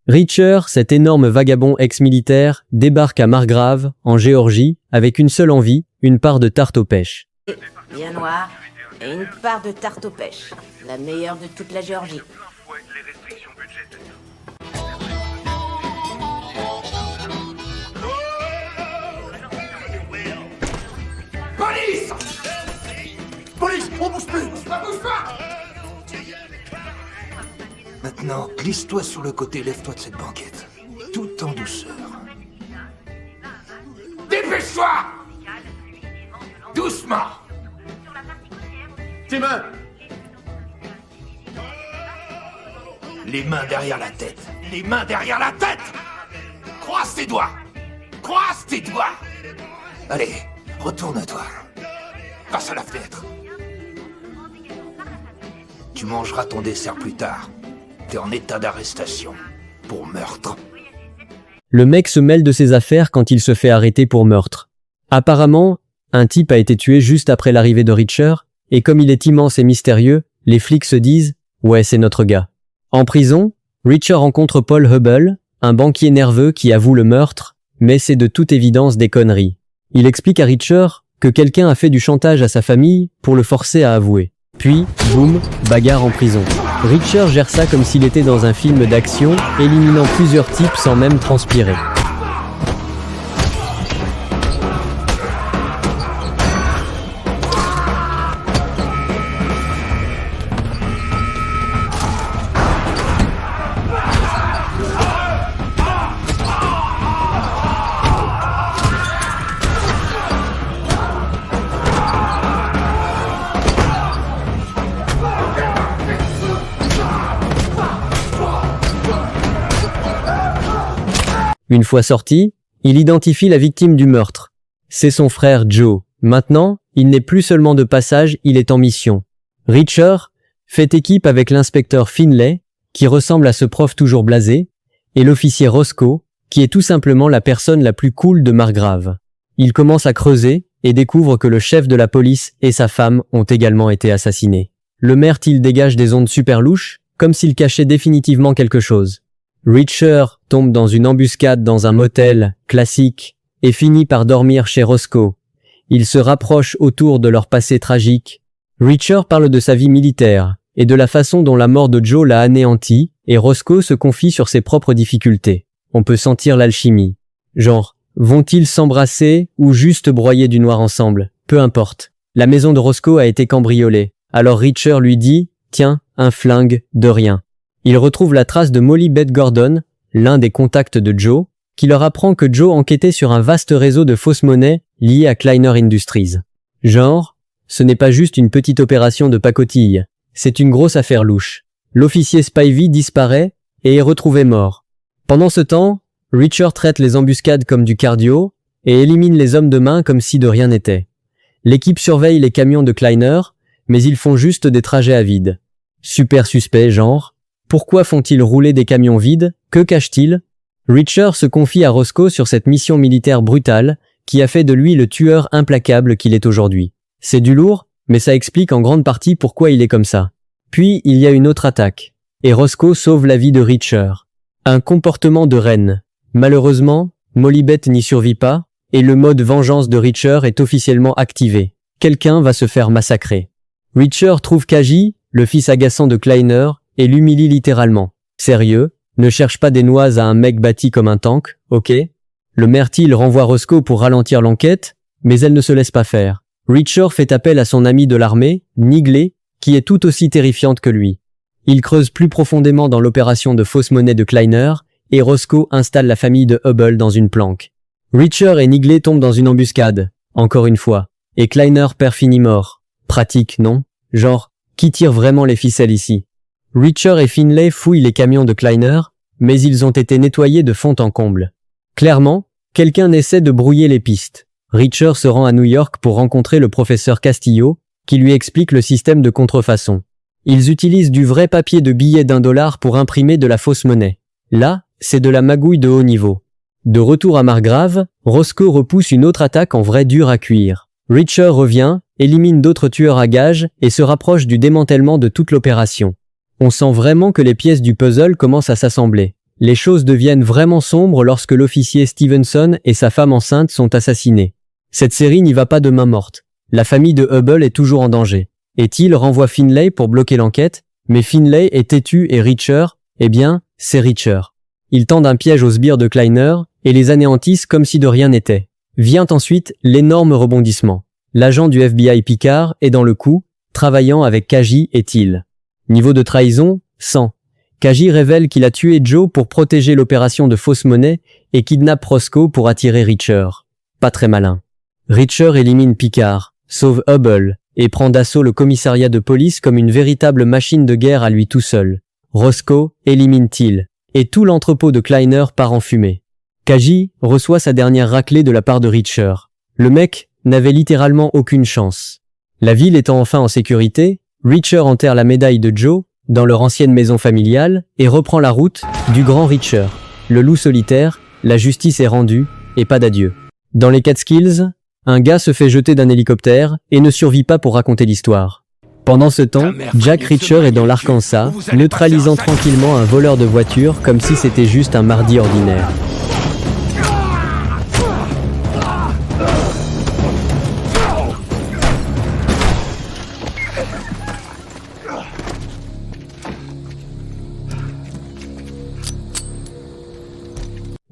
Reacher, cet énorme vagabond ex-militaire, débarque à Margrave, en Géorgie, avec une seule envie, une part de tarte aux pêches. Bien noir, et une part de tarte aux pêches. La meilleure de toute la Géorgie. Police! Police, on bouge plus! Bouge pas! Maintenant, glisse-toi sur le côté, lève-toi de cette banquette. Tout en douceur. Dépêche-toi! Doucement! Tes mains! Les mains derrière la tête! Les mains derrière la tête! Croise tes doigts! Croise tes doigts! Allez, retourne-toi. Passe à la fenêtre. Tu mangeras ton dessert plus tard. T'es en état d'arrestation. Pour meurtre. Le mec se mêle de ses affaires quand il se fait arrêter pour meurtre. Apparemment, un type a été tué juste après l'arrivée de Reacher, et comme il est immense et mystérieux, les flics se disent « Ouais, c'est notre gars ». En prison, Reacher rencontre Paul Hubble, un banquier nerveux qui avoue le meurtre, mais c'est de toute évidence des conneries. Il explique à Reacher que quelqu'un a fait du chantage à sa famille pour le forcer à avouer. Puis, boum, bagarre en prison. Reacher gère ça comme s'il était dans un film d'action, éliminant plusieurs types sans même transpirer. Une fois sorti, il identifie la victime du meurtre. C'est son frère Joe. Maintenant, il n'est plus seulement de passage, il est en mission. Reacher fait équipe avec l'inspecteur Finlay, qui ressemble à ce prof toujours blasé, et l'officier Roscoe, qui est tout simplement la personne la plus cool de Margrave. Il commence à creuser et découvre que le chef de la police et sa femme ont également été assassinés. Le meurtre dégage des ondes super louches, comme s'il cachait définitivement quelque chose. Reacher tombe dans une embuscade dans un motel classique et finit par dormir chez Roscoe. Ils se rapprochent autour de leur passé tragique. Reacher parle de sa vie militaire et de la façon dont la mort de Joe l'a anéanti, et Roscoe se confie sur ses propres difficultés. On peut sentir l'alchimie. Genre, vont-ils s'embrasser ou juste broyer du noir ensemble? Peu importe. La maison de Roscoe a été cambriolée. Alors Reacher lui dit « Tiens, un flingue, de rien ». Il retrouve la trace de Molly Beth Gordon, l'un des contacts de Joe, qui leur apprend que Joe enquêtait sur un vaste réseau de fausses monnaies lié à Kleiner Industries. Genre, ce n'est pas juste une petite opération de pacotille, c'est une grosse affaire louche. L'officier Spivey disparaît et est retrouvé mort. Pendant ce temps, Reacher traite les embuscades comme du cardio et élimine les hommes de main comme si de rien n'était. L'équipe surveille les camions de Kleiner, mais ils font juste des trajets à vide. Super suspect, genre. Pourquoi font-ils rouler des camions vides? Que cachent-ils? Reacher se confie à Roscoe sur cette mission militaire brutale qui a fait de lui le tueur implacable qu'il est aujourd'hui. C'est du lourd, mais ça explique en grande partie pourquoi il est comme ça. Puis il y a une autre attaque, et Roscoe sauve la vie de Reacher. Un comportement de reine. Malheureusement, Molly-Beth n'y survit pas, et le mode vengeance de Reacher est officiellement activé. Quelqu'un va se faire massacrer. Reacher trouve Kaji, le fils agaçant de Kleiner, et l'humilie littéralement. Sérieux, ne cherche pas des noix à un mec bâti comme un tank, ok? Le mertil renvoie Roscoe pour ralentir l'enquête, mais elle ne se laisse pas faire. Reacher fait appel à son ami de l'armée, Nigley, qui est tout aussi terrifiante que lui. Il creuse plus profondément dans l'opération de fausse monnaie de Kleiner, et Roscoe installe la famille de Hubble dans une planque. Reacher et Nigley tombent dans une embuscade, encore une fois, et Kleiner perd finit mort. Pratique, non? Genre, qui tire vraiment les ficelles ici? Reacher et Finlay fouillent les camions de Kleiner, mais ils ont été nettoyés de fond en comble. Clairement, quelqu'un essaie de brouiller les pistes. Reacher se rend à New York pour rencontrer le professeur Castillo, qui lui explique le système de contrefaçon. Ils utilisent du vrai papier de billets d'$1 pour imprimer de la fausse monnaie. Là, c'est de la magouille de haut niveau. De retour à Margrave, Roscoe repousse une autre attaque en vrai dur à cuire. Reacher revient, élimine d'autres tueurs à gages et se rapproche du démantèlement de toute l'opération. On sent vraiment que les pièces du puzzle commencent à s'assembler. Les choses deviennent vraiment sombres lorsque l'officier Stevenson et sa femme enceinte sont assassinés. Cette série n'y va pas de main morte. La famille de Hubble est toujours en danger. Et Teal renvoie Finlay pour bloquer l'enquête, mais Finlay est têtu et Reacher, eh bien, c'est Reacher. Ils tendent un piège aux sbires de Kleiner et les anéantissent comme si de rien n'était. Vient ensuite l'énorme rebondissement. L'agent du FBI Picard est dans le coup, travaillant avec Kaji et Teal. Niveau de trahison, 100. Kaji révèle qu'il a tué Joe pour protéger l'opération de fausse monnaie et kidnappe Roscoe pour attirer Reacher. Pas très malin. Reacher élimine Picard, sauve Hubble et prend d'assaut le commissariat de police comme une véritable machine de guerre à lui tout seul. Roscoe élimine Teal et tout l'entrepôt de Kleiner part en fumée. Kaji reçoit sa dernière raclée de la part de Reacher. Le mec n'avait littéralement aucune chance. La ville étant enfin en sécurité, Reacher enterre la médaille de Joe dans leur ancienne maison familiale et reprend la route du grand Reacher. Le loup solitaire, la justice est rendue et pas d'adieu. Dans les Catskills, un gars se fait jeter d'un hélicoptère et ne survit pas pour raconter l'histoire. Pendant ce temps, Jack Reacher est dans l'Arkansas, neutralisant tranquillement un voleur de voiture comme si c'était juste un mardi ordinaire.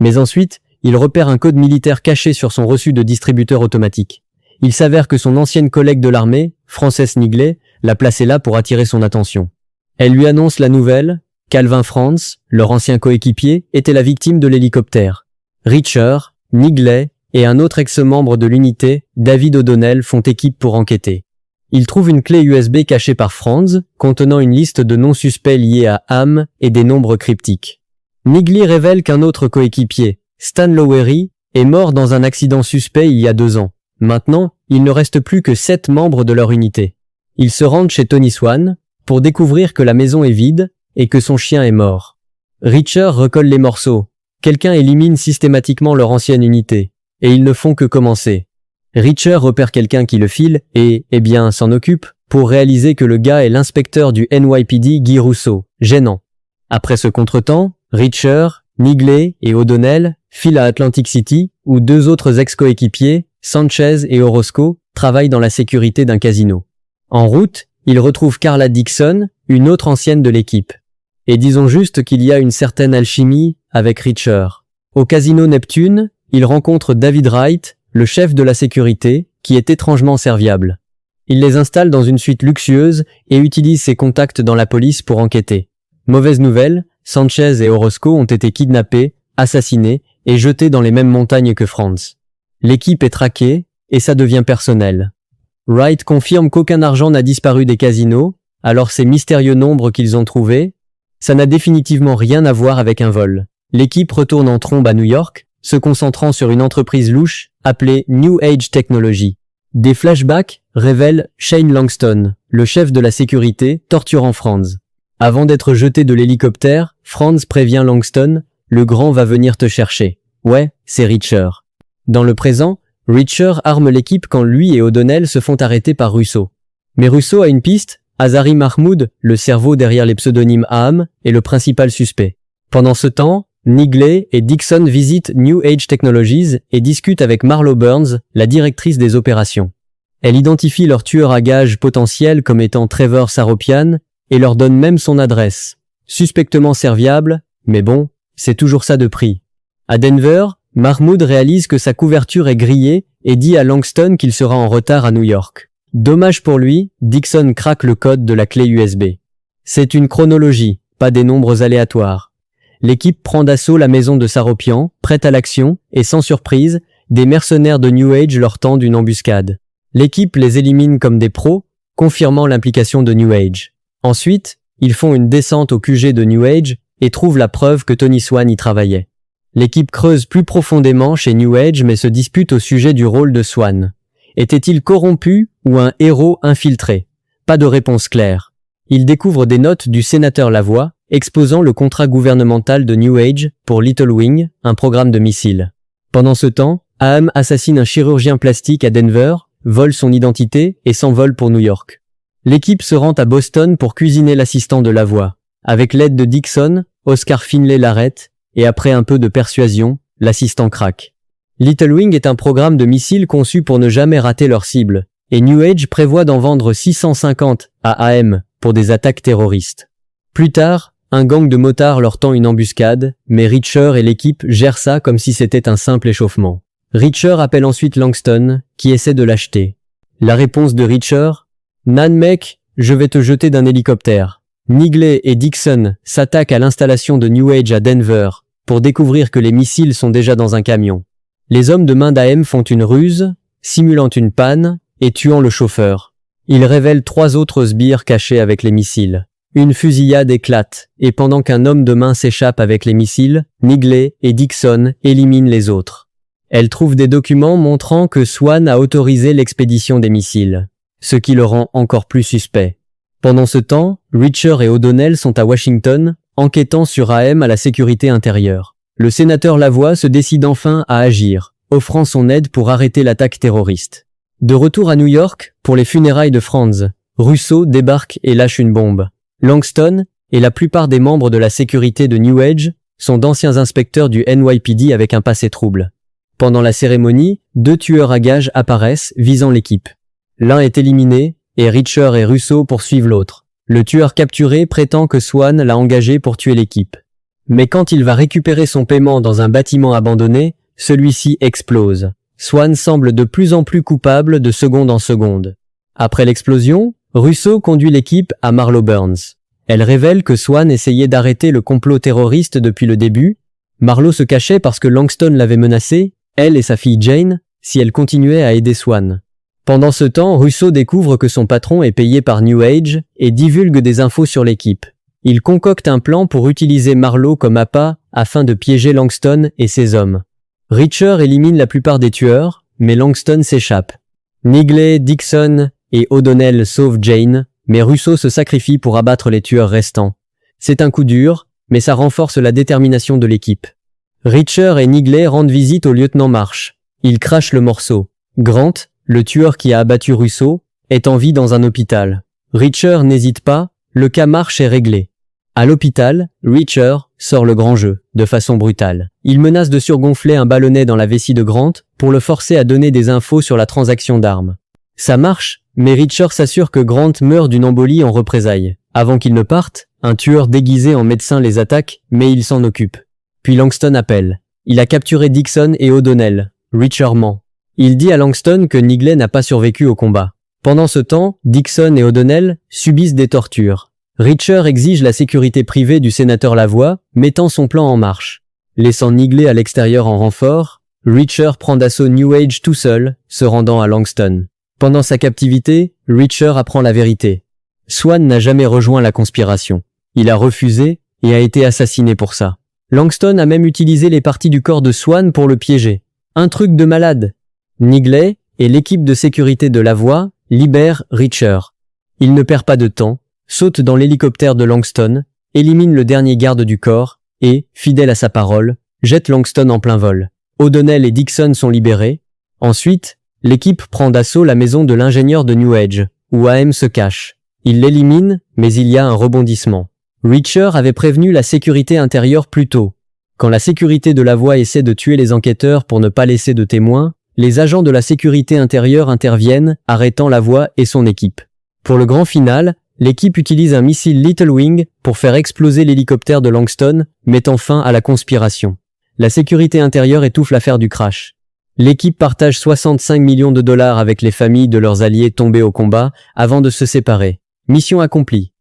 Mais ensuite, il repère un code militaire caché sur son reçu de distributeur automatique. Il s'avère que son ancienne collègue de l'armée, Frances Nigley, l'a placé là pour attirer son attention. Elle lui annonce la nouvelle, Calvin Franz, leur ancien coéquipier, était la victime de l'hélicoptère. Reacher, Nigley et un autre ex-membre de l'unité, David O'Donnell, font équipe pour enquêter. Ils trouvent une clé USB cachée par Franz, contenant une liste de noms suspects liés à Ham et des nombres cryptiques. Nigley révèle qu'un autre coéquipier, Stan Lowery, est mort dans un accident suspect il y a 2 ans. Maintenant, il ne reste plus que 7 membres de leur unité. Ils se rendent chez Tony Swan pour découvrir que la maison est vide et que son chien est mort. Reacher recolle les morceaux. Quelqu'un élimine systématiquement leur ancienne unité. Et ils ne font que commencer. Reacher repère quelqu'un qui le file et, eh bien, s'en occupe pour réaliser que le gars est l'inspecteur du NYPD Guy Rousseau. Gênant. Après ce contretemps, Reacher, Nigley et O'Donnell filent à Atlantic City où 2 autres ex-coéquipiers, Sanchez et Orozco, travaillent dans la sécurité d'un casino. En route, ils retrouvent Carla Dixon, une autre ancienne de l'équipe. Et disons juste qu'il y a une certaine alchimie avec Reacher. Au casino Neptune, ils rencontrent David Wright, le chef de la sécurité, qui est étrangement serviable. Il les installe dans une suite luxueuse et utilise ses contacts dans la police pour enquêter. Mauvaise nouvelle, Sanchez et Orozco ont été kidnappés, assassinés et jetés dans les mêmes montagnes que Franz. L'équipe est traquée et ça devient personnel. Wright confirme qu'aucun argent n'a disparu des casinos, alors ces mystérieux nombres qu'ils ont trouvés, ça n'a définitivement rien à voir avec un vol. L'équipe retourne en trombe à New York, se concentrant sur une entreprise louche appelée New Age Technology. Des flashbacks révèlent Shane Langston, le chef de la sécurité, torturant Franz. Avant d'être jeté de l'hélicoptère, Franz prévient Langston, le grand va venir te chercher. Ouais, c'est Reacher. Dans le présent, Reacher arme l'équipe quand lui et O'Donnell se font arrêter par Russo. Mais Russo a une piste, Azari Mahmoud, le cerveau derrière les pseudonymes Ham, est le principal suspect. Pendant ce temps, Nigley et Dixon visitent New Age Technologies et discutent avec Marlo Burns, la directrice des opérations. Elle identifie leur tueur à gages potentiel comme étant Trevor Saropian et leur donne même son adresse. Suspectement serviable, mais bon, c'est toujours ça de prix. À Denver, Mahmoud réalise que sa couverture est grillée et dit à Langston qu'il sera en retard à New York. Dommage pour lui, Dixon craque le code de la clé USB. C'est une chronologie, pas des nombres aléatoires. L'équipe prend d'assaut la maison de Saropian, prête à l'action, et sans surprise, des mercenaires de New Age leur tendent une embuscade. L'équipe les élimine comme des pros, confirmant l'implication de New Age. Ensuite, ils font une descente au QG de New Age et trouvent la preuve que Tony Swan y travaillait. L'équipe creuse plus profondément chez New Age mais se dispute au sujet du rôle de Swan. Était-il corrompu ou un héros infiltré? Pas de réponse claire. Ils découvrent des notes du sénateur Lavoie exposant le contrat gouvernemental de New Age pour Little Wing, un programme de missiles. Pendant ce temps, Ham assassine un chirurgien plastique à Denver, vole son identité et s'envole pour New York. L'équipe se rend à Boston pour cuisiner l'assistant de Lavoie. Avec l'aide de Dixon, Oscar Finlay l'arrête et après un peu de persuasion, l'assistant craque. Little Wing est un programme de missiles conçu pour ne jamais rater leur cible, et New Age prévoit d'en vendre 650 à AM pour des attaques terroristes. Plus tard, un gang de motards leur tend une embuscade, mais Reacher et l'équipe gèrent ça comme si c'était un simple échauffement. Reacher appelle ensuite Langston, qui essaie de l'acheter. La réponse de Reacher: « Nan mec, je vais te jeter d'un hélicoptère. » Nigley et Dixon s'attaquent à l'installation de New Age à Denver pour découvrir que les missiles sont déjà dans un camion. Les hommes de main d'AM font une ruse, simulant une panne et tuant le chauffeur. Ils révèlent 3 autres sbires cachés avec les missiles. Une fusillade éclate, et pendant qu'un homme de main s'échappe avec les missiles, Nigley et Dixon éliminent les autres. Elle trouve des documents montrant que Swan a autorisé l'expédition des missiles, ce qui le rend encore plus suspect. Pendant ce temps, Reacher et O'Donnell sont à Washington, enquêtant sur AM à la sécurité intérieure. Le sénateur Lavoie se décide enfin à agir, offrant son aide pour arrêter l'attaque terroriste. De retour à New York, pour les funérailles de Franz, Russo débarque et lâche une bombe. Langston et la plupart des membres de la sécurité de New Age sont d'anciens inspecteurs du NYPD avec un passé trouble. Pendant la cérémonie, 2 tueurs à gages apparaissent visant l'équipe. L'un est éliminé, et Reacher et Russo poursuivent l'autre. Le tueur capturé prétend que Swan l'a engagé pour tuer l'équipe. Mais quand il va récupérer son paiement dans un bâtiment abandonné, celui-ci explose. Swan semble de plus en plus coupable de seconde en seconde. Après l'explosion, Russo conduit l'équipe à Marlow Burns. Elle révèle que Swan essayait d'arrêter le complot terroriste depuis le début. Marlow se cachait parce que Langston l'avait menacée, elle et sa fille Jane, si elle continuait à aider Swan. Pendant ce temps, Russo découvre que son patron est payé par New Age et divulgue des infos sur l'équipe. Il concocte un plan pour utiliser Marlow comme appât afin de piéger Langston et ses hommes. Reacher élimine la plupart des tueurs, mais Langston s'échappe. Nigley, Dixon et O'Donnell sauvent Jane, mais Russo se sacrifie pour abattre les tueurs restants. C'est un coup dur, mais ça renforce la détermination de l'équipe. Reacher et Nigley rendent visite au lieutenant Marsh. Ils crachent le morceau. Grant, le tueur qui a abattu Russo, est en vie dans un hôpital. Reacher n'hésite pas, le cas Marsh est réglé. À l'hôpital, Reacher sort le grand jeu, de façon brutale. Il menace de surgonfler un ballonnet dans la vessie de Grant pour le forcer à donner des infos sur la transaction d'armes. Ça marche, mais Reacher s'assure que Grant meurt d'une embolie en représailles. Avant qu'il ne parte, un tueur déguisé en médecin les attaque, mais il s'en occupe. Puis Langston appelle. Il a capturé Dixon et O'Donnell. Reacher ment. Il dit à Langston que Nigley n'a pas survécu au combat. Pendant ce temps, Dixon et O'Donnell subissent des tortures. Reacher exige la sécurité privée du sénateur Lavoie, mettant son plan en marche. Laissant Nigley à l'extérieur en renfort, Reacher prend d'assaut New Age tout seul, se rendant à Langston. Pendant sa captivité, Reacher apprend la vérité. Swan n'a jamais rejoint la conspiration. Il a refusé et a été assassiné pour ça. Langston a même utilisé les parties du corps de Swan pour le piéger. Un truc de malade. Nigley et l'équipe de sécurité de Lavoie libèrent Reacher. Il ne perd pas de temps, saute dans l'hélicoptère de Langston, élimine le dernier garde du corps et, fidèle à sa parole, jette Langston en plein vol. O'Donnell et Dixon sont libérés. Ensuite, l'équipe prend d'assaut la maison de l'ingénieur de New Age, où AM se cache. Il l'élimine, mais il y a un rebondissement. Reacher avait prévenu la sécurité intérieure plus tôt. Quand la sécurité de Lavoie essaie de tuer les enquêteurs pour ne pas laisser de témoins, les agents de la sécurité intérieure interviennent, arrêtant Lavoie et son équipe. Pour le grand final, l'équipe utilise un missile Little Wing pour faire exploser l'hélicoptère de Langston, mettant fin à la conspiration. La sécurité intérieure étouffe l'affaire du crash. L'équipe partage 65 millions de dollars avec les familles de leurs alliés tombés au combat avant de se séparer. Mission accomplie.